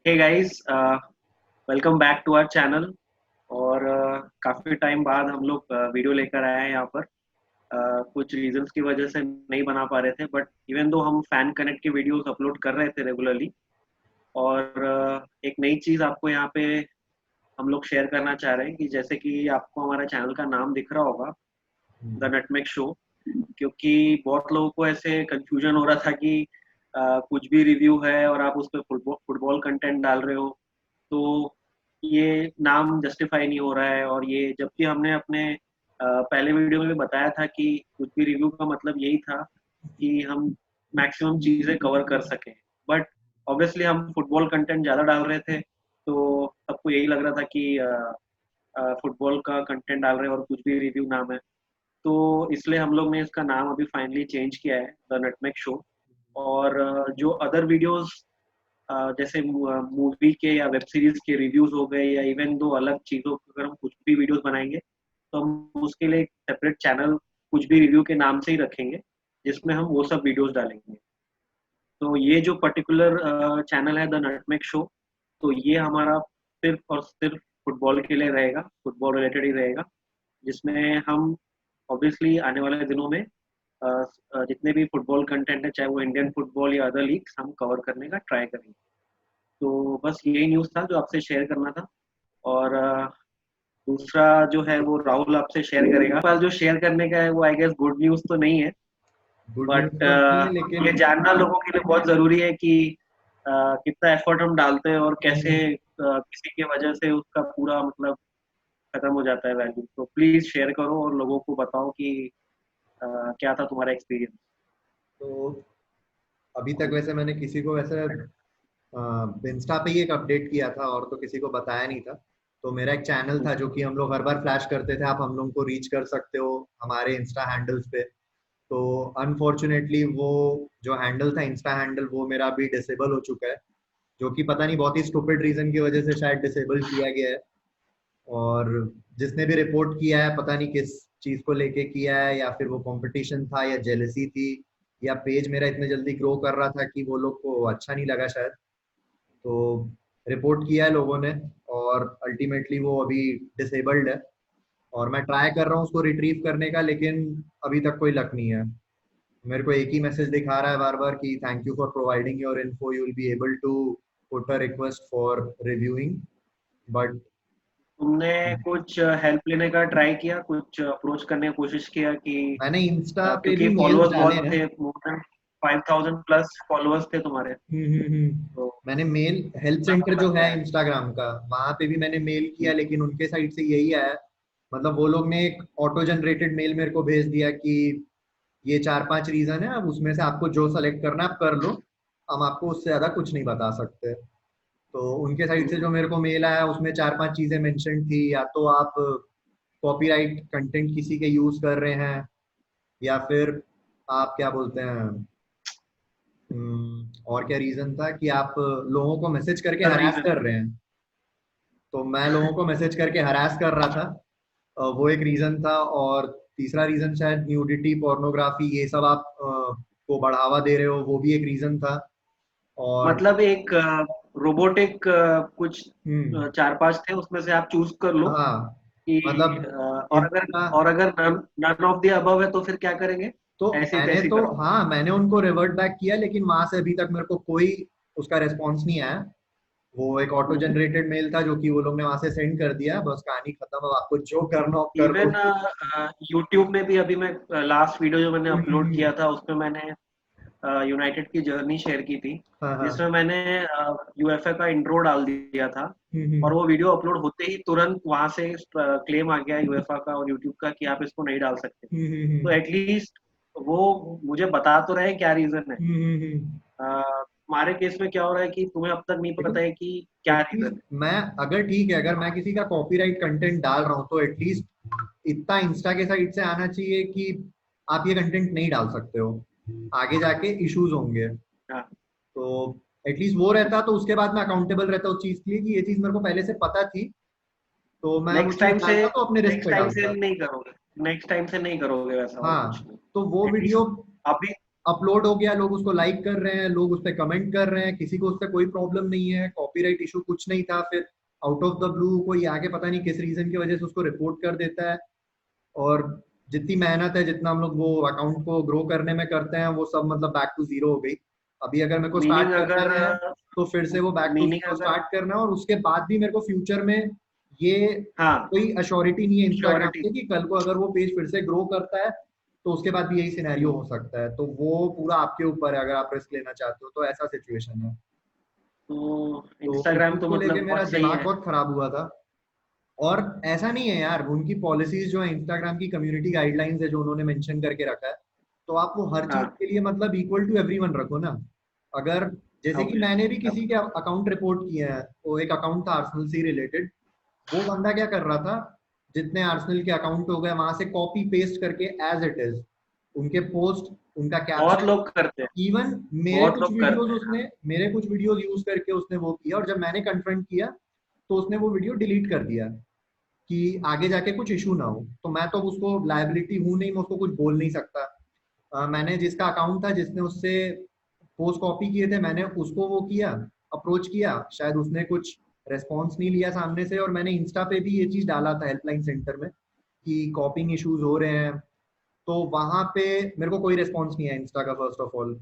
Hey guys, welcome back to our channel. और काफ़ी time बाद हम लोग वीडियो लेकर आए हैं यहाँ पर। कुछ रीजंस की वजह से नहीं बना पा रहे थे, बट इवन दो हम फैन कनेक्ट के वीडियोस अपलोड कर रहे थे रेगुलरली। और एक नई चीज़ आपको यहाँ पे हम लोग शेयर करना चाह रहे हैं कि जैसे कि आपको हमारा चैनल का नाम दिख रहा होगा, द नटमेग शो। क्योंकि बहुत लोगों को ऐसे कंफ्यूजन हो रहा था कि कुछ भी रिव्यू है और आप उस पर फुटबॉल कंटेंट डाल रहे हो, तो ये नाम जस्टिफाई नहीं हो रहा है। और ये जबकि हमने अपने पहले वीडियो में भी बताया था कि कुछ भी रिव्यू का मतलब यही था कि हम मैक्सिमम चीज़ें कवर कर सकें। बट ऑब्वियसली हम फुटबॉल कंटेंट ज़्यादा डाल रहे थे, तो सबको यही लग रहा था कि फुटबॉल का कंटेंट डाल रहे हैं और कुछ भी रिव्यू नाम है। तो इसलिए हम लोग ने इसका नाम अभी फाइनली चेंज किया है, द नटमेग शो। और जो अदर वीडियोस जैसे मूवी के या वेब सीरीज के रिव्यूज हो गए, या इवन दो अलग चीज़ों के अगर हम कुछ भी वीडियोस बनाएंगे, तो हम उसके लिए एक सेपरेट चैनल कुछ भी रिव्यू के नाम से ही रखेंगे, जिसमें हम वो सब वीडियोस डालेंगे। तो ये जो पर्टिकुलर चैनल है, द नटमेग शो, तो ये हमारा सिर्फ और सिर्फ फुटबॉल के लिए रहेगा, फुटबॉल रिलेटेड ही रहेगा, जिसमें हम ऑब्वियसली आने वाले दिनों में जितने भी फुटबॉल कंटेंट है, चाहे वो इंडियन फुटबॉल या अदर लीग्स, हम कवर करने का ट्राई करेंगे। तो बस यही न्यूज़ था जो आपसे शेयर करना था। और दूसरा जो है वो राहुल आपसे शेयर करेगा। पास जो शेयर करने का है वो आई गेस गुड न्यूज़ तो नहीं है, गुड न्यूज बट तो नहीं है ये लेकिन जानना लोगों के लिए बहुत ज़रूरी है कि कितना एफर्ट हम डालते हैं और कैसे किसी की वजह से उसका पूरा मतलब खत्म हो जाता है वैल्यू। तो प्लीज़ शेयर करो और लोगों को बताओ कि क्या था तुम्हारा एक्सपीरियंस। तो अभी तक वैसे मैंने किसी को वैसे इंस्टा पे ही एक अपडेट किया था और तो किसी को बताया नहीं था। तो मेरा एक चैनल था जो कि हम लोग हर बार फ्लैश करते थे, आप हम लोग को रीच कर सकते हो हमारे इंस्टा हैंडल्स पे। तो अनफॉर्चुनेटली वो जो हैंडल था, इंस्टा हैंडल, वो मेरा अभी डिसेबल हो चुका है, जो कि पता नहीं बहुत ही स्टूपिड रीजन की वजह से शायद डिसेबल किया गया है। और जिसने भी रिपोर्ट किया है पता नहीं किस चीज को लेके किया है, या फिर वो कंपटीशन था या जेलसी थी, या पेज मेरा इतने जल्दी ग्रो कर रहा था कि वो लोग को अच्छा नहीं लगा शायद। तो रिपोर्ट किया है लोगों ने और अल्टीमेटली वो अभी डिसेबल्ड है। और मैं ट्राई कर रहा हूँ उसको रिट्रीव करने का, लेकिन अभी तक कोई लक नहीं है। मेरे को एक ही मैसेज दिखा रहा है बार बार कि thank you for providing your info, you will be able to put a request for reviewing, but तुमने कुछ हेल्प लेने का ट्राई किया, कुछ अप्रोच करने की कोशिश किया कि मैंने इंस्टा पे क्योंकि भी मेल्स फॉलोअर्स डाले बहुत हैं। थे, मोर देन 5000 प्लस फॉलोअर्स थे तुम्हारे। तो मैंने मेल हेल्प कितना सेंटर जो मतलब है क्या है? इंस्टाग्राम का, वहां पे भी मैंने मेल किया, लेकिन उनके साइड से यही आया। मतलब वो लोग ने एक ऑटो जनरेटेड मेल मेरे को भेज दिया कि ये 4-5 रीजन है, अब उसमें से आपको जो सेलेक्ट करना है आप कर लो, हम आपको उससे ज्यादा कुछ नहीं बता सकते। तो उनके साइड से जो मेरे को मेल आया उसमें 4-5 चीजें मेंशन थी, या तो आप कॉपीराइट कंटेंट किसी के यूज कर रहे हैं, या फिर आप क्या बोलते हैं, और क्या रीजन था कि आप लोगों को मैसेज करके अदर हरास रीजन। कर रहे हैं। तो मैं लोगों को मैसेज करके हरास कर रहा था, वो एक रीजन था। और तीसरा रीजन शायद न्यूडिटी, पोर्नोग्राफी, ये सब आप को बढ़ावा दे रहे हो, वो भी एक रीजन था। और मतलब एक रोबोटिक कुछ हम्म 4-5 थे, उसमें से आप चूज कर लो हाँ, कि मतलब और अगर इनका, नन ऑफ द अबव है तो फिर क्या करेंगे? तो ऐसी मैंने तैसी तो करो। हाँ मैंने उनको रिवर्ट बैक किया, लेकिन वहां से अभी तक मेरे को कोई उसका रिस्पॉन्स नहीं आया। वो एक ऑटो जनरेटेड मेल था जो कि वो लोग ने वहां से सेंड कर दिया, बस कहानी खत्म, अब आपको जो करना हो आप कर लो। इवन यूट्यूब में भी अभी मैं लास्ट वीडियो जो मैंने अपलोड हम्म, किया था उसमें मैंने यूनाइटेड की जर्नी शेयर की थी, हाँ हाँ, जिसमें मैंने यूएफए का इंट्रो डाल दिया था। और हम्म, वो वीडियो अपलोड होते ही तुरंत वहां से क्लेम आ गया यूएफए का और यूट्यूब का कि आप इसको नहीं डाल सकते। हम्म, तो एटलीस्ट वो मुझे बता तो रहे क्या रीजन है। हमारे केस में क्या हो रहा है कि तुम्हें अब तक नहीं देखो, पता है कि क्या रीजन एटलीस्ट है। मैं, अगर ठीक है, अगर मैं किसी का कॉपीराइट कंटेंट डाल रहा हूँ तो एटलीस्ट इतना इंस्टा के साइड से आना चाहिए कि आप ये कंटेंट नहीं डाल सकते हो, आगे जाके इश्यूज होंगे। हाँ, तो एटलीस्ट वो रहता तो उसके बाद मैं अकाउंटेबल रहता उस चीज के लिए कि ये चीज मेरे को पहले से पता थी, तो मैं वो नेक्स्ट चीज टाइम से डालता तो अपने रिस्क नेक्स्ट पे टाइम से डालता। नहीं करोगे। नेक्स्ट टाइम से नहीं करोगे वैसा, और कुछ हाँ, नहीं। तो वो वीडियो एटलीस्ट अभी अपलोड हो गया, लोग उसको लाइक कर रहे हैं, लोग उस पर कमेंट कर रहे हैं, किसी को उससे कोई प्रॉब्लम नहीं है, कॉपीराइट इशू कुछ नहीं था। फिर आउट ऑफ द ब्लू कोई आके पता नहीं किस रीजन की वजह से उसको रिपोर्ट कर देता है, और जितनी मेहनत है, जितना हम लोग वो अकाउंट को ग्रो करने में करते हैं, वो सब मतलब बैक टू जीरो हो गई। अभी अगर मेरे को स्टार्ट मीनिंग करना अगर है तो फिर से वो बैक टू मीनिंग जीरो अगर स्टार्ट करना है, और उसके बाद भी मेरे को फ्यूचर में ये हाँ, कोई अश्योरिटी नहीं है इंस्टाग्राम श्योरिटी। की कि कल को अगर वो पेज फिर से ग्रो करता है तो उसके बाद भी यही सिनेरियो हो सकता है। तो वो पूरा आपके ऊपर है, अगर आप रिस्क लेना चाहते हो तो ऐसा सिचुएशन है। तो तो उस इंस्टाग्राम चीज तो को लेके मतलब मेरा बहुत सही दिमाग है। बहुत खराब हुआ था। और ऐसा नहीं है यार, उनकी पॉलिसीज जो है, इंस्टाग्राम की कम्युनिटी गाइडलाइंस है जो उन्होंने मेंशन करके रखा है, तो आप वो हर चीज हाँ, के लिए मतलब इक्वल टू एवरीवन रखो ना। अगर जैसे कि मैंने भी किसी के अकाउंट रिपोर्ट किए हैं, वो एक अकाउंट था आर्सेनल से रिलेटेड, वो बंदा क्या कर रहा था, जितने आर्सेनल के अकाउंट हो गए वहां से कॉपी पेस्ट करके एज इट इज उनके पोस्ट, उनका बहुत कैप्शन, लोग करते हैं, इवन बहुत लोग करते हैं। मेरे कुछ वीडियोस यूज करके उसने वो किया, और जब मैंने कन्फ्रंट किया तो उसने वो वीडियो डिलीट कर दिया कि आगे जाके कुछ इशू ना हो। तो मैं तो उसको लायबिलिटी हूं नहीं, मैं उसको कुछ बोल नहीं सकता। मैंने जिसका अकाउंट था, जिसने उससे पोस्ट कॉपी किए थे, मैंने उसको वो किया, अप्रोच किया, शायद उसने कुछ रेस्पॉन्स नहीं लिया सामने से, और मैंने इंस्टा पे भी ये चीज डाला था हेल्पलाइन सेंटर में कि कॉपिंग इश्यूज हो रहे हैं। तो वहां पे मेरे को कोई रेस्पॉन्स नहीं आया इंस्टा का, फर्स्ट ऑफ ऑल।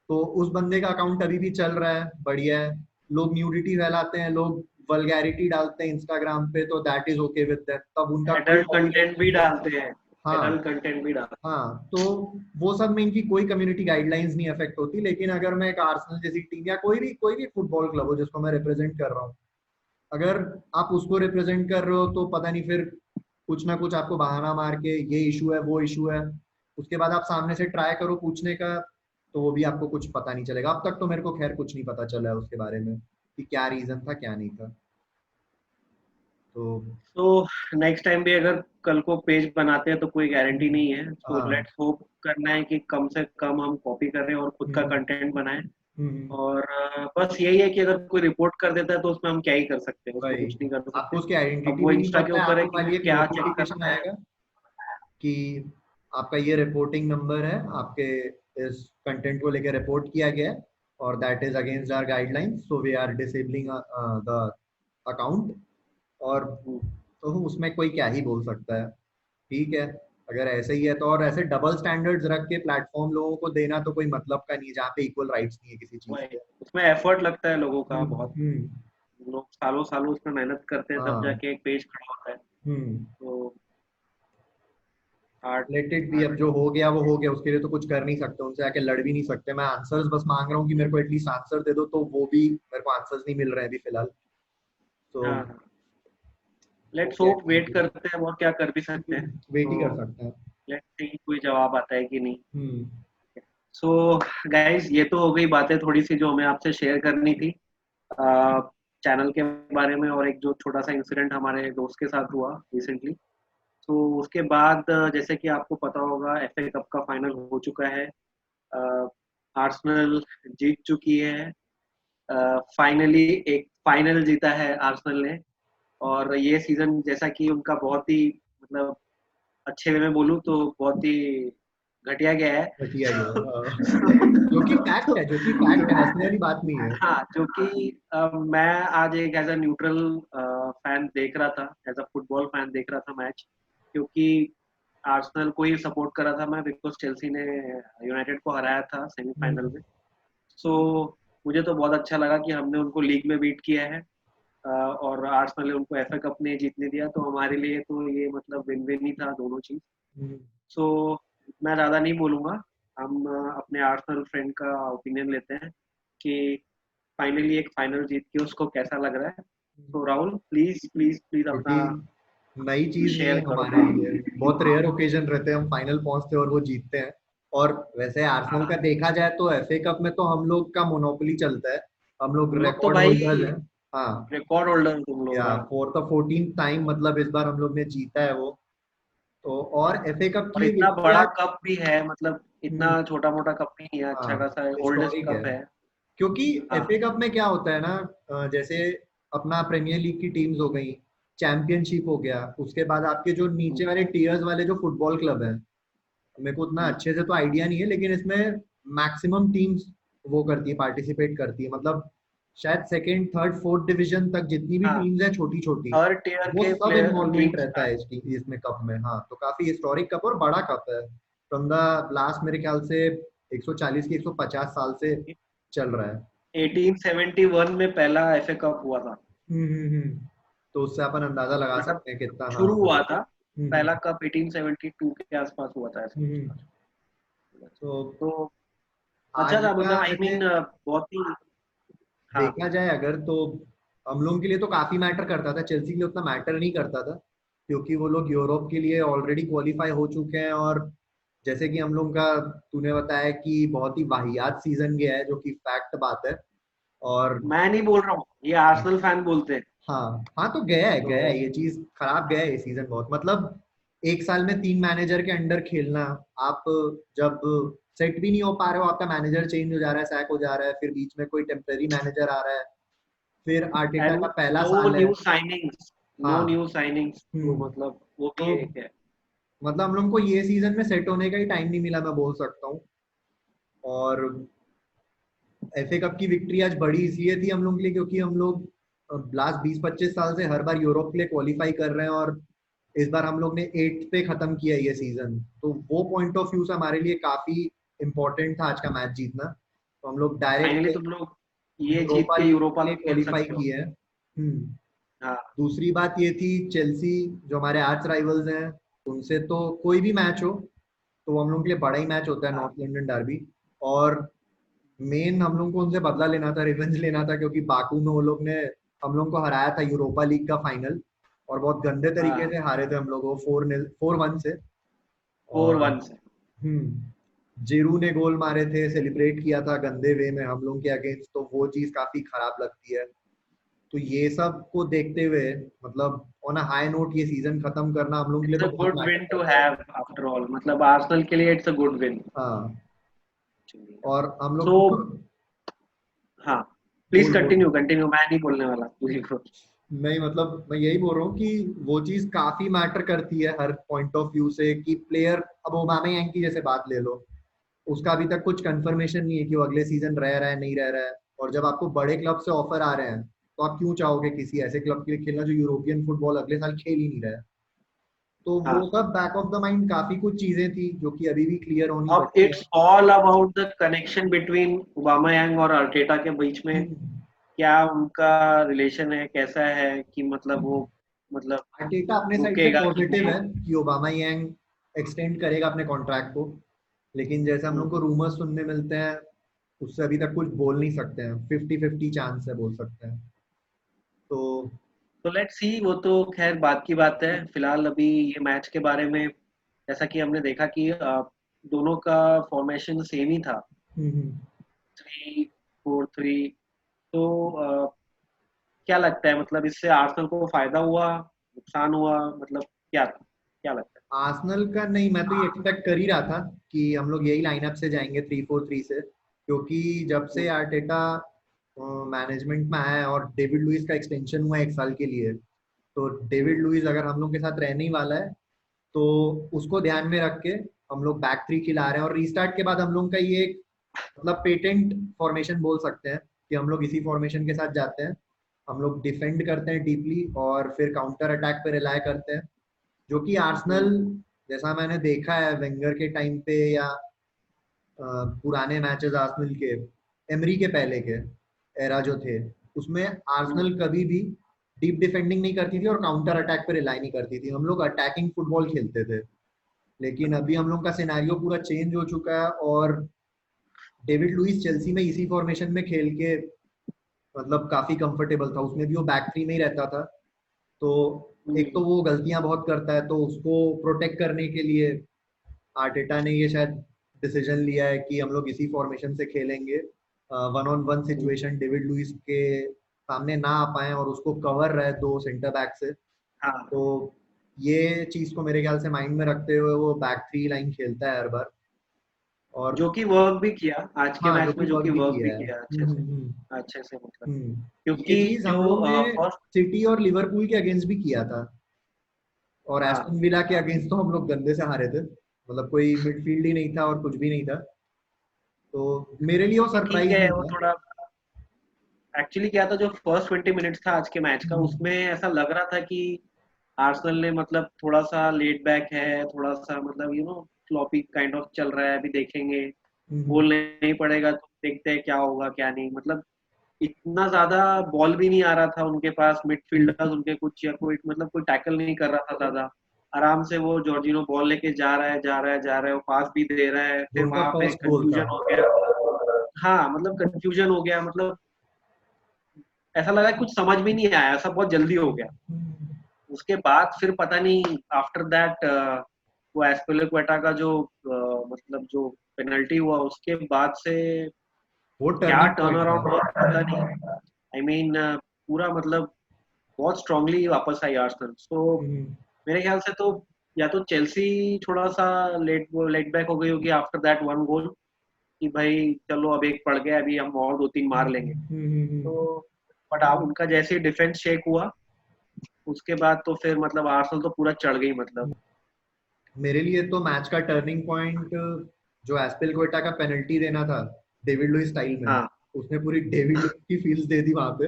तो उस बंदे का अकाउंट अभी भी चल रहा है, बढ़िया है। लोग न्यूडिटी फैलाते हैं, लोग वल्गैरिटी डालते हैं इंस्टाग्राम पे, तो that is okay with that, तब उनका कोई एडल्ट कॉपीराइट कंटेंट भी नहीं है। डालते हैं, हाँ। एडल्ट कंटेंट भी डालते हाँ, तो वो सब में इनकी कोई कम्युनिटी गाइडलाइंस नहीं अफेक्ट होती। लेकिन अगर मैं एक आर्सेनल जैसी टीम या कोई भी फुटबॉल क्लब हो जिसको मैं रिप्रेजेंट कर रहा हूँ, अगर आप उसको रिप्रेजेंट कर रहे हो तो पता नहीं फिर कुछ ना कुछ आपको बहाना मार के ये इशू है वो इशू है, उसके बाद आप सामने से ट्राई करो पूछने का, तो वो भी आपको कुछ पता नहीं चलेगा। अब तक तो मेरे को खैर कुछ नहीं पता चला है उसके बारे में कि क्या रीजन था क्या नहीं था। तो तो नेक्स्ट टाइम भी अगर कल को पेज बनाते हैं तो कोई गारंटी नहीं है, सो हाँ। लेट्स होप करना है कि कम से कम हम कॉपी करें और खुद का हम्म। कंटेंट बनाएं। हम्म। और बस यही है कि अगर कोई रिपोर्ट कर देता है तो उसमें हम क्या ही कर सकते हैं, उसमें वही, कुछ नहीं कर आपको सकते। उसकी अब आइडेंटिटी वो भी नहीं इंस्टा के पता है, ऊपर है आपको कि वो खाली एक क्या चेक नोटिफिकेशन करता है। आएगा कि आपका ये रिपोर्टिंग नंबर है, आपके इस कंटेंट को लेकर रिपोर्ट किया गया है, और that is against our guidelines, so we are disabling the account. और तो उसमें कोई क्या ही बोल सकता है। ठीक है, अगर ऐसे ही है तो, और ऐसे डबल स्टैंडर्ड्स रख के प्लेटफॉर्म लोगों को देना तो कोई मतलब का नहीं है, जहाँ पे इक्वल राइट्स नहीं है किसी चीज वही, के। उसमें एफर्ट लगता है लोगों का बहुत। हम्म। लोग सालों सालों उसमें मेहनत करते हैं तब हाँ। जाके एक पेज खड़ा होता है। हम्म। तो hard let it be, hard अब जो हो गया वो हो गया, उसके लिए तो कुछ कर नहीं सकते, उनसे आके लड़ भी नहीं सकते। मैं आंसर्स बस मांग रहा हूँ कि मेरे को एटलीस्ट आंसर दे दो, तो वो भी मेरे को आंसर्स नहीं मिल रहे हैं अभी फिलहाल। तो हाँ, हाँ, हो लेट्स गया होप, वेट ठीक है। करते हैं और क्या कर भी सकते हैं। वेट ही कर तो सकते हैं। लेट्स सी कोई जवाब आता है कि नहीं। हम्म। सो गाइस, ये तो हो गई बातें थोड़ी सी जो हमें आपसे शेयर करनी थी चैनल के बारे में, और एक जो छोटा सा इंसिडेंट हमारे दोस्त के साथ हुआ रिसेंटली। तो उसके बाद जैसे कि आपको पता होगा, एफए कप का फाइनल हो चुका है। आर्सेनल जीत चुकी है। फाइनली एक फाइनल जीता है आर्सेनल ने। और ये सीजन जैसा कि उनका बहुत ही मतलब अच्छे वे में बोलूँ तो बहुत ही घटिया गया है। घटिया गया, जो कि फैक्ट तो, है, जो कि फैक्ट है, हंसने वाली बात नहीं है। हाँ, जो कि मैं आज एक एज अ न्यूट्रल फैन देख रहा था, एज अ फुटबॉल फैन देख रहा था मैच, क्योंकि आर्सेनल को ही सपोर्ट कर रहा था मैं, बिकॉज चेल्सी ने यूनाइटेड को हराया था सेमीफाइनल हम्म। में। सो मुझे तो बहुत अच्छा लगा कि हमने उनको लीग में बीट किया है, और आर्सेनल ने उनको एफए कप ने जीतने दिया, तो हमारे लिए तो ये मतलब विन विन ही था दोनों चीज। हम्म। सो मैं ज़्यादा नहीं बोलूँगा। हम अपने आर्सेनल फ्रेंड का ओपिनियन लेते हैं कि फाइनली एक फाइनल जीत के उसको कैसा लग रहा है। तो राहुल, प्लीज प्लीज प्लीज अपना क्योंकि नई चीज नहीं शेयर है करो। हमारे लिए, बहुत रेयर ओकेजन रहते हैं हम फाइनल पहुंचते हैं और वो जीतते हैं। और वैसे आर्सेनल का हाँ, देखा जाए तो एफए कप में तो हम लोग का मोनोपोली चलता है, हम लोग तुम लोग तो रिकॉर्ड भाई होल्डर्स हैं। हाँ। रिकॉर्ड होल्डर तुम लोग, या हाँ। फोर द 14th टाइम, मतलब इस बार हम लोग ने जीता है वो। तो और एफए कप और की एक इतना बड़ा इतिहास। कप भी है, मतलब इतना हम्म। छोटा मोटा कप भी नहीं है, अच्छा हाँ, खासा ओल्डेस्ट हिस्टोरिक है। कप है। क्योंकि हाँ, एफए कप में क्या होता है ना, जैसे अपना प्रीमियर लीग की टीम्स हो गई, चैंपियनशिप हो गया, उसके बाद आपके जो नीचे वाले टीयर्स वाले जो फुटबॉल क्लब हैं, मेरे को उतना अच्छे से तो आइडिया नहीं है, लेकिन इसमें मैक्सिमम टीम्स वो करती है, पार्टिसिपेट करती है, मतलब शायद सेकंड थर्ड फोर्थ डिवीजन तक जितनी भी हाँ, टीम्स है छोटी छोटी, हर टीयर वो के सब प्लेयर इन्वॉल्वमेंट टीम्स रहता है इसमें कप में। हाँ, तो काफी हिस्टोरिक कप और बड़ा कप है, फ्रॉम द लास्ट मेरे ख्याल से 140 की 150 साल से चल रहा है। 1871 में पहला एफए कप हुआ था। तो उससे अपन अंदाजा लगा मतलब सकते हैं कितना। हाँ शुरू हुआ था, हम्म पहला कप 1872 के आसपास हुआ था ऐसा हम्म, कुछ था। तो तो अच्छा आज था, का मतलब आई वैसे मीन बहुत ही। हाँ देखा जाए अगर तो हम लोगों के लिए तो काफी मैटर करता था, चेल्सी के लिए उतना मैटर नहीं करता था, क्योंकि वो लोग यूरोप के लिए ऑलरेडी क्वालिफाई हो चुके हैं। और जैसे कि हम लोग का तूने बताया कि बहुत ही वाहियात सीजन गया है, जो कि फैक्ट बात है। और मैं नहीं बोल रहा हूँ, ये आर्सेनल फैन बोलते हैं। हाँ हाँ, तो तो गया है, ये चीज खराब गया है ये सीजन बहुत, मतलब एक साल में 3 मैनेजर के अंडर खेलना, आप जब सेट भी नहीं हो पा रहे हो, आपका मैनेजर चेंज हो जा रहा है, सैक हो जा रहा है, फिर बीच में कोई टेम्पररी मैनेजर आ रहा है, फिर आर्टेटा एंड का पहला नो साल है। न्यू साइनिंग्स, नो हाँ न्यू साइनिंग्स, तो हम्म, मतलब वो भी तो एक है। मतलब हम लोग को ये सीजन में सेट होने का ही टाइम नहीं मिला, मैं बोल सकता हूँ। और एफए कप की विक्ट्री आज बड़ी इसलिए थी हम लोग के लिए, क्योंकि हम लोग लास्ट 20-25 साल से हर बार यूरोप के लिए क्वालिफाई कर रहे हैं, और इस बार हम लोग ने 8th पे खत्म किया ये सीजन। तो वो पॉइंट ऑफ व्यू से हमारे लिए काफी इंपॉर्टेंट था आज का मैच जीतना, तो हम लोग फाइनली डायरेक्ट तुम लोग ये जीत यूरोपा के लीग यूरोपा के लिए में खेल क्वालिफाई सकते हो। किए हैं। हाँ दूसरी बात ये थी, चेल्सी जो हमारे आर्च राइवल्स हैं, उनसे तो कोई भी मैच हो तो वो हम लोग के लिए बड़ा ही मैच होता है, हाँ नॉर्थ लंदन डर्बी। और मेन हम लोग को उनसे बदला लेना था, रिवेंज लेना था, क्योंकि बाकू में वो लोग ने हम लोग को हराया था यूरोपा लीग का फाइनल, और बहुत गंदे तरीके हाँ, से हारे थे हम लोग वो 4-1 से। 4-1 और से। जिरू ने गोल मारे थे, सेलिब्रेट किया था गंदे वे में हम लोग के अगेंस्ट, तो वो चीज काफी खराब लगती है। तो ये सब को देखते हुए, मतलब ऑन अ हाई नोट ये सीजन खत्म करना हम लोग के लिए इट्स तो अ बहुत गुड मैटर विन टू करता है। हैव आफ्टर ऑल, मतलब आर्सेनल के लिए इट्स अ गुड विन। हाँ, और हम सो लोग को हाँ, प्लीज बोल बोल कंटिन्यू कंटिन्यू, मैं नहीं बोलने वाला, पूरी बोल। नहीं, मतलब मैं यही बोल रहा हूँ कि वो चीज काफी मैटर करती है हर पॉइंट ऑफ व्यू से, कि प्लेयर, अब ओबामेयांग की जैसे बात ले लो, उसका अभी तक कुछ कंफर्मेशन नहीं है कि वो अगले सीजन रह रहा है नहीं रह रहा है। और जब आपको बड़े क्लब से ऑफर आ रहे हैं, तो आप क्यों चाहोगे किसी ऐसे क्लब के लिए खेलना जो यूरोपियन फुटबॉल अगले साल खेल ही नहीं रहा है। तो वो हाँ, सब बैक ऑफ द माइंड काफी कुछ चीजें थी जो कि अभी भी क्लियर होनी अब बची है। It's all about the connection between Aubameyang और अर्टेटा के बीच में। हम्म, क्या उनका रिलेशन है, कैसा है कि मतलब वो, मतलब आर्टेटा अपने साइड से रुकेगा कि पॉजिटिव नहीं। है कि ओबामा यांग एक्सटेंड करेगा अपने कॉन्ट्रैक्ट को, लेकिन जैसे हम लोग को हम्म। रूमर्स सुनने मिलते हैं, उससे अभी तक कुछ बोल नहीं सकते हैं, 50-50 चांस है बोल सकते हैं। तो तो लेट्स सी, वो तो खैर बात की बात है। फिलहाल अभी ये मैच के बारे में, जैसा कि हमने देखा कि दोनों का फॉर्मेशन सेम ही था, हम्म, 3-4-3। तो क्या लगता है, मतलब इससे आर्सेनल को फायदा हुआ, नुकसान हुआ, मतलब क्या था, क्या लगता आर्सेनल का नहीं, मैं तो ये एक्सपेक्ट कर ही रहा था कि हम लोग यही लाइनअप से जाएंगे 3-4-3 से, क्योंकि जब है। से आर्टेटा मैनेजमेंट में आया है और डेविड लुइस का एक्सटेंशन हुआ है 1 साल के लिए, तो डेविड हम्म, लुइस अगर हम लोग के साथ रहने ही वाला है, तो उसको ध्यान में रख के हम लोग बैक थ्री खिला रहे हैं। और रीस्टार्ट के बाद हम लोग का ये एक, मतलब पेटेंट फॉर्मेशन बोल सकते हैं, कि हम लोग इसी फॉर्मेशन के साथ जाते हैं। हम लोग डिफेंड करते हैं डीपली, और फिर काउंटर अटैक पे रिलाय करते हैं, जो कि आर्सेनल, हम्म, जैसा मैंने देखा है वेंगर के टाइम पे या पुराने मैचेस आर्सेनल के, एमरी के पहले के एरा जो थे, उसमें हम्म, आर्सेनल कभी भी डीप डिफेंडिंग नहीं करती थी और काउंटर अटैक पे रिलाई नहीं करती थी, हम लोग अटैकिंग फुटबॉल खेलते थे। लेकिन अभी हम लोग का सिनेरियो पूरा चेंज हो चुका है, और डेविड लुइस चेल्सी में इसी फॉर्मेशन में खेल के मतलब काफी कंफर्टेबल था, उसमें भी वो बैक थ्री में ही रहता था। तो एक तो हम्म, वो गलतियां बहुत करता है, तो उसको प्रोटेक्ट करने के लिए आर्टेटा ने ये शायद डिसीजन लिया है कि हम लोग इसी फॉर्मेशन से खेलेंगे, one on one hmm. Situation David Louis के सामने ना आ पाए और उसको कवर रहे दो सेंटर बैक से। हाँ, तो ये चीज को मेरे ख्याल से माइंड में रखते हुए वो बैक थ्री लाइन खेलता है हर बार। और जो कि वर्क भी किया आज के हाँ, जो मैच कि में, जो वर्क कि भी वर्क भी किया है। किया अच्छे से, अच्छे से मतलब। ये क्योंकि चीज हम जो लोग ने फर्स्ट, सिटी और लिवरपूल के अगेंस्ट भी किया था, और हाँ एस्टन विला के हाँ, अगेंस्ट तो हम लोग गंदे से हारे थे, मतलब कोई मिडफील्ड ही नहीं था और कुछ भी नहीं था, तो मेरे लिए वो ठीक सरप्राइज है, नहीं वो था। थोड़ा एक्चुअली क्या था, जो फर्स्ट 20 मिनट्स था आज के मैच का, हम्म, उसमें ऐसा लग रहा था कि आर्सेनल ने मतलब थोड़ा सा लेट बैक है, थोड़ा सा मतलब फ्लॉपी काइंड ऑफ चल रहा है, अभी देखेंगे, हम्म, गोल नहीं पड़ेगा तो देखते हैं क्या होगा क्या नहीं, मतलब इतना ज्यादा बॉल भी नहीं आ रहा था उनके पास, मिडफील्डर्स उनके कुछ या कोई मतलब कोई टैकल नहीं कर रहा था ज्यादा, आराम से वो जॉर्जिनो बॉल लेके जा रहा है, जा रहा है, जा रहा है, वो पास भी दे रहा है, वो फिर उनका वहां पे फर्स्ट गोल था। कंफ्यूजन हो गया। हाँ मतलब कंफ्यूजन हो गया, मतलब ऐसा लगा कुछ समझ में नहीं आया, ऐसा बहुत जल्दी हो गया। हम्म, उसके बाद फिर पता नहीं आफ्टर दैट वो एस्पिलिक्वेटा का जो मतलब जो पेनल्टी हुआ, उसके बाद से वो क्या टर्निंग टर्न पॉइंट था। अराउंड हुआ पता नहीं। आई मीन पूरा मतलब बहुत स्ट्रांगली वापस आई आर्सेनल, सो हम्म, मेरे ख्याल से तो या तो चेल्सी थोड़ा सा लेट बैक हो गई होगी आफ्टर दैट वन गोल, कि भाई चलो अब एक पड़ गया, अभी हम और दो तीन मार लेंगे, तो बट आप उनका जैसे ही डिफेंस शेक हुआ, उसके बाद तो फिर मतलब आर्सेनल तो पूरा चढ़ गई मतलब। मेरे लिए तो मैच का टर्निंग पॉइंट जो एस्पिलक्वेटा का पेनल्टी देना था डेविड लुइस स्टाइल में, हाँ उसने पूरी डेविड लुइस की फील्ड्स दे दी वहां पे।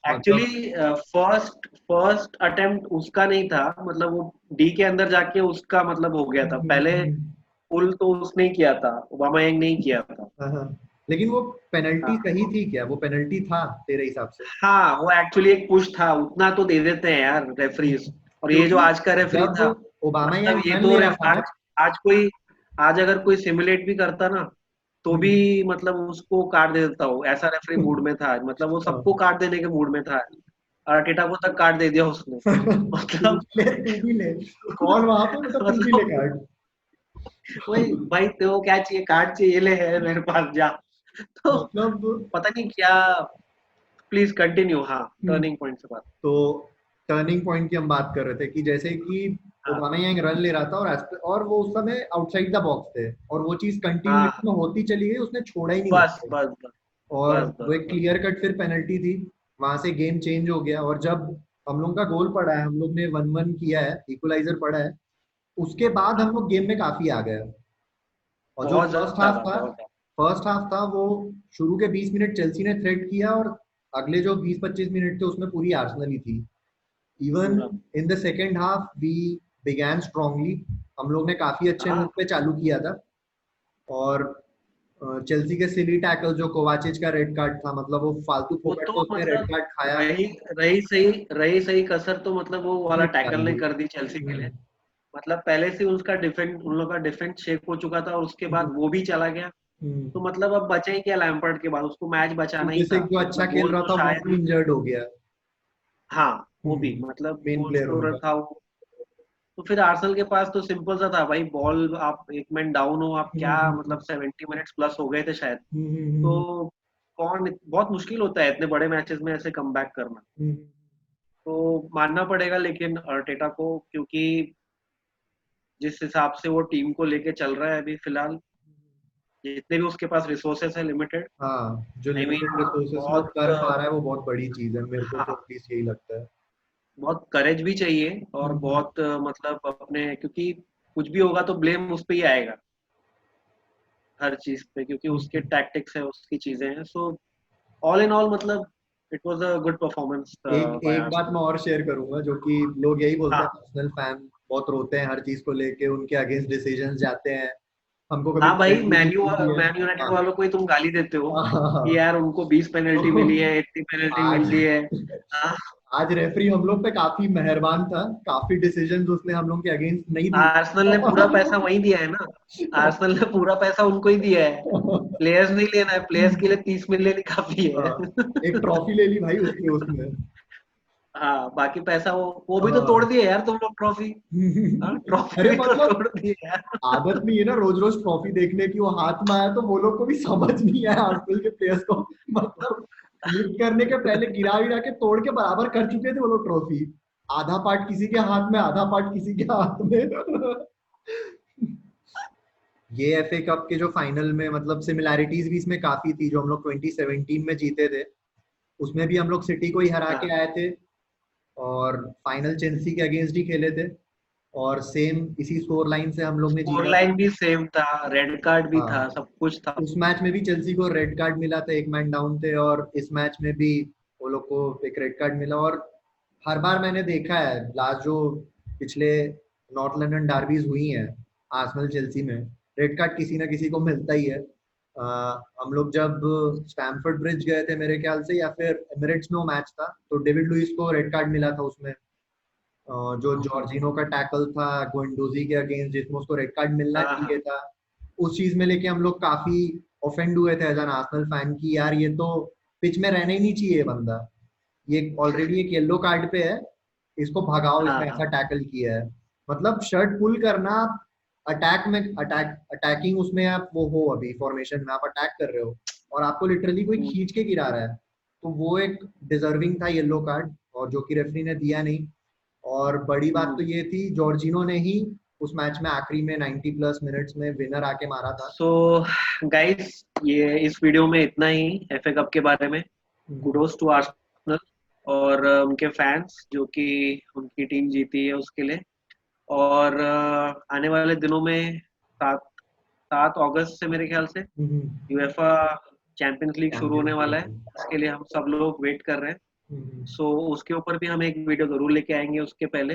मतलब एक्चुअली फर्स्ट फर्स्ट अटेम्प्ट उसका नहीं था, मतलब वो डी के अंदर जाके उसका मतलब हो गया था पहले, पुल तो उसने ही किया था, ओबामायांग नहीं किया था। हाँ, हाँ। लेकिन वो पेनल्टी हाँ सही थी क्या? वो पेनल्टी था तेरे हिसाब से? हाँ, वो एक्चुअली एक पुश था, उतना तो दे देते हैं यार रेफरीज। और ये जो क्योंकि आज का रेफरी जब था, ओबामा मतलब यंग ये रन तो ले रहा था ना। आज कोई, आज अगर कोई सिमुलेट भी करता ना, तो भी हम्म, मतलब उसको काट दे देता हूँ, ऐसा रेफरी मूड में था, मतलब वो हाँ। सबको काट देने के मूड में था। अर्टेटा को तक काट दे दिया उसने। तू मतलब भी ले, तू भी ले। कौन वहां पे, मतलब तू भी ले मतलब कार्ड। वही भाई, तो क्या चाहिए, कार्ड चाहिए, ले है मेरे पास, जा। तो मतलब पता नहीं क्या। प्लीज कंटिन्यू, हाँ हम्म, टर्निंग पॉइंट से बात। तो टर्निंग पॉइंट की हम बात कर रहे थे कि जैसे कि हाँ ओबामा यंग रन ले रहा था और वो उस समय आउटसाइड द बॉक्स थे, और वो चीज हाँ कंटिन्यूटी हाँ, में होती चली गई, उसने छोड़ा ही नहीं बस उसको। बस बस और बस वो बस एक बस। क्लियर कट फिर पेनल्टी थी, वहां से गेम चेंज हो गया। और जब हम लोग का गोल पड़ा है, हम लोग ने 1-1 किया है, इक्वलाइजर पड़ा है, उसके बाद हम हाँ लोग गेम में काफी आ गए। और जो बहुत ज्यादा, बहुत ज्यादा। फर्स्ट हाफ था वो शुरू के 20 मिनट चेल्सी ने थ्रेट किया, और अगले जो 20-25 मिनट थे उसमें पूरी आर्सेनल ही थी। इवन पूरा। In the second half we began strongly, हम लोग ने काफी अच्छे मूव हाँ पे चालू किया था। और चेल्सी के सिली टैकल जो कोवाचिच का रेड कार्ड था, मतलब वो फालतू वो फोकट तो को उसने रेड मतलब कार्ड खाया। रही रही सही कसर, तो मतलब वो वाला टैकल ने निकाली। कर दी चेल्सी के लिए। हम्म, मतलब पहले से उसका डिफेंड, उन लोग का डिफेंस शेक हो चुका था, और उसके हम्म, बाद वो भी चला गया, हम्म। तो मतलब अब बचे ही क्या लैम्पर्ड के बाद, उसको मैच बचाना ही जैसे था, जो अच्छा मतलब खेल गोल रहा तो था वो शायद भी ही। इंजर्ड हो गया। हाँ वो भी मतलब मेन गोल प्लेयर स्कोरर उनका। था वो। तो फिर आर्सेनल के पास तो सिंपल सा था भाई, बॉल आप एक मैन डाउन हो, आप क्या हम्म, मतलब 70 मिनट्स प्लस हो गए थे शायद, हम्म, तो कौन, बहुत मुश्किल होता है इतने बड़े मैचेस में ऐसे कमबैक करना। हम्म। तो मानना पड़ेगा लेकिन अर्टेटा को, क्योंकि जिस हिसाब से वो टीम को लेके चल रहा है अभी फिलहाल, जितने भी उसके पास रिसोर्सेस है लिमिटेड, हाँ, जो आई लिमिटेड मीन रिसोर्सेस में वो बहुत कर पा रहा है वो बहुत बड़ी चीज है, मेरे को तो हाँ, एटलीस्ट यही लगता है। बहुत करेज भी चाहिए, और हम्म, बहुत मतलब अपने, क्योंकि कुछ भी होगा तो ब्लेम उस पे ही आएगा हर चीज पे, क्योंकि उसके हम्म। टैक्टिक्स है, उसकी चीजें हैं, सो ऑल इन ऑल मतलब it was a good performance एक बाय एक बात आर्सेनल। मैं और शेयर करूंगा, जो कि लोग यही बोलते हैं, हाँ पर्सनल फैन बहुत रोते हैं हर चीज को लेके, उनके अगेंस्ट डिसीजंस जाते हैं, हमको कभी हाँ भाई, पेनल्टी नहीं मिलती है। मैन यूनाइटेड हाँ, वालों को ही तुम गाली देते हो हाँ, हाँ, कि हाँ। यार उनको 20 पेनल्टी मिली तो है, 80 पेनल्टी आज मिली है। हाँ, आज रेफरी हम लोग पे काफी मेहरबान था, काफी डिसीजंस उसने हम लोग के अगेंस्ट नहीं आर्सेनल ने पूरा पैसा दिए। वही दिया है ना, आर्सेनल ने पूरा पैसा उनको ही दिया है, प्लेयर्स नहीं लेना है, प्लेयर्स के लिए 30 मिलियन ही काफी है। हाँ, एक ट्रॉफी ले ली भाई उसने उसमें। हाँ बाकी पैसा वो भी तो तोड़ हाँ। दिए यार तुम लोग ट्रॉफी। हाँ ट्रॉफी अरे भी तो मतलब तोड़ दी यार। आदत नहीं है ना रोज रोज ट्रॉफी देखने की, वो हाथ में आया तो वो लोग को भी समझ नहीं आया आजकल के प्लेयर्स को, मतलब लिफ्ट करने के पहले गिरा विरा के तोड़ के बराबर कर चुके थे वो लोग ट्रॉफी। आधा पार्ट किसी के हाथ में, आधा पार्ट किसी के हाथ में। ये एफए कप के जो फाइनल में मतलब सिमिलैरिटीज भी इसमें काफी थी, जो हम लोग 2017 में जीते थे, उसमें भी हम लोग सिटी को ही हरा हाँ के आए थे, और फाइनल चेल्सी के अगेंस्ट ही खेले थे। और सेम इसी स्कोर लाइन से हम लोग ने स्कोर जीता लाइन था। भी सेम था, रेड कार्ड भी था, हाँ, सब कुछ था। उस मैच में भी चेल्सी को रेड कार्ड मिला था, एक मैन डाउन थे, और इस मैच में भी वो लोग को एक रेड कार्ड मिला। और हर बार मैंने देखा है लास्ट जो पिछले नॉर्थ लंदन डार्बीज हुई हैं आर्सेनल चेल्सी में, रेड कार्ड किसी ना किसी को मिलता ही है। हम लोग जब स्टैमफोर्ड ब्रिज गए थे मेरे ख्याल से, या फिर एमिरेट्स में वो मैच था, तो डेविड लुइस को रेड कार्ड मिला था उसमें। जो जॉर्जिनो का टैकल था गुंडोजी के अगेंस्ट, जिसमें उसको रेड कार्ड मिलना हाँ हाँ चाहिए था, उस चीज में लेके हम लोग काफी ऑफेंड हुए थे एज एन आर्सेनल फैन की, यार ये तो पिच में रहना ही नहीं चाहिए ये बंदा, ये ऑलरेडी एक येलो कार्ड पे है, इसको भगाओ, हाँ इसने हाँ। ऐसा टैकल किया है। मतलब शर्ट पुल करना, अटैक में अटैकिंग उसमें आप वो हो, अभी फॉर्मेशन में आप अटैक कर रहे हो और आपको लिटरली कोई हम्म, खींच के गिरा रहा है, तो वो एक डिजर्विंग था येलो कार्ड, और जो कि रेफरी ने दिया नहीं। और बड़ी बात तो हम्म। ये थी, जॉर्जिनो ने ही उस मैच में आखिरी में 90 प्लस मिनट्स में विनर आके मारा था। सो गाइस, ये इस वीडियो में इतना ही एफए कप के बारे में। हम्म, कुडोस टू आर्सेनल और उनके फैंस जो कि उनकी टीम जीती है उसके लिए। और आने वाले दिनों में 7 अगस्त से मेरे ख्याल से हम्म, यूएफा चैंपियंस लीग शुरू होने चैंपियंस वाला है। लीग। इसके लिए हम सब लोग वेट कर रहे हैं। हम्म, सो उसके ऊपर भी हम एक वीडियो जरूर लेके आएंगे उसके पहले।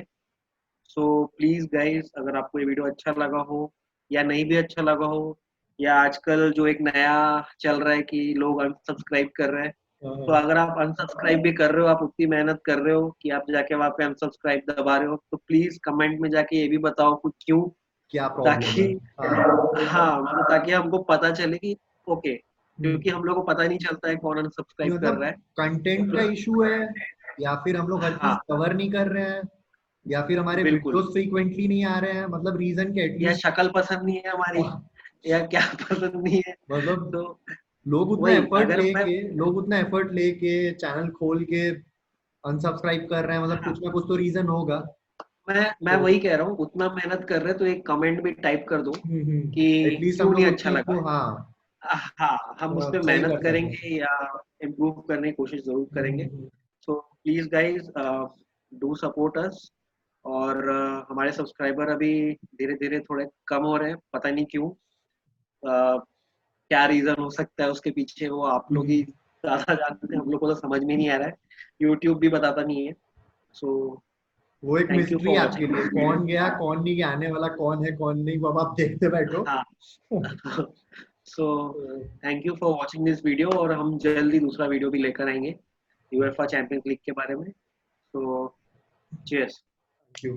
सो प्लीज गाइस, अगर आपको ये वीडियो अच्छा लगा हो या नहीं भी अच्छा लगा हो, या आजकल जो एक नया चल रहा है कि लोग अनसब्सक्राइब कर रहे हैं, तो हाँ, अगर आप अनसब्सक्राइब भी कर रहे हो, आप उतनी मेहनत कर रहे हो कि आप जाके वहां पे अनसब्सक्राइब दबा रहे हो, तो प्लीज कमेंट में जाके ये भी बताओ कुछ क्यों, क्या प्रॉब्लम है। ताकि हाँ, हाँ मतलब ताकि हमको पता चले कि ओके, क्योंकि हम्म, हम लोग को पता नहीं चलता है कौन कि अनसब्सक्राइब कर मतलब रहा है। कंटेंट का तो इशू है, या फिर हम लोग हर चीज हाँ कवर नहीं कर रहे हैं, या फिर हमारे बिल्कुल, वीडियोस फ्रीक्वेंटली नहीं आ रहे हैं, मतलब रीजन के या एटलीस्ट। शक्ल पसंद नहीं है हमारी, या क्या पसंद नहीं है। मतलब तो वही, अगर मैं लोग उतना एफर्ट लेके चैनल खोल के अनसब्सक्राइब कर रहे हैं, मतलब हाँ कुछ ना कुछ तो रीजन होगा। मैं तो वही कह रहा हूँ, उतना मेहनत कर रहे हैं तो एक कमेंट भी टाइप कर दो कि एटलीस्ट हम क्यों लोग नहीं उस अच्छा चीज लगा। को, हाँ, हाँ, हम उस पे सही मेहनत कर सकें। करेंगे या इम्प्रूव करने की कोशिश जरूर करेंगे। Hmm, so please guys, do support us. और हमारे सब्सक्राइबर अभी धीरे धीरे थोड़े कम हो रहे हैं, पता नहीं क्यों। क्या रीजन हो सकता है उसके पीछे, वो आप लोग ही हम्म। ज्यादा जानते हैं, हम लोग को तो समझ में नहीं आ रहा है, यूट्यूब भी बताता नहीं है। सो वो एक थैंक यू मिस्ट्री फॉर है आपके वॉचिंग लिए, दिस वीडियो। कौन गया कौन नहीं गया, आने वाला कौन है कौन नहीं, वो अब आप देखते बैठो। हाँ। So thank you for watching this video, और हम जल्दी दूसरा वीडियो भी लेकर आएंगे यूएफए चैंपियंस लीग के बारे में। सो चीयर्स। Thank you.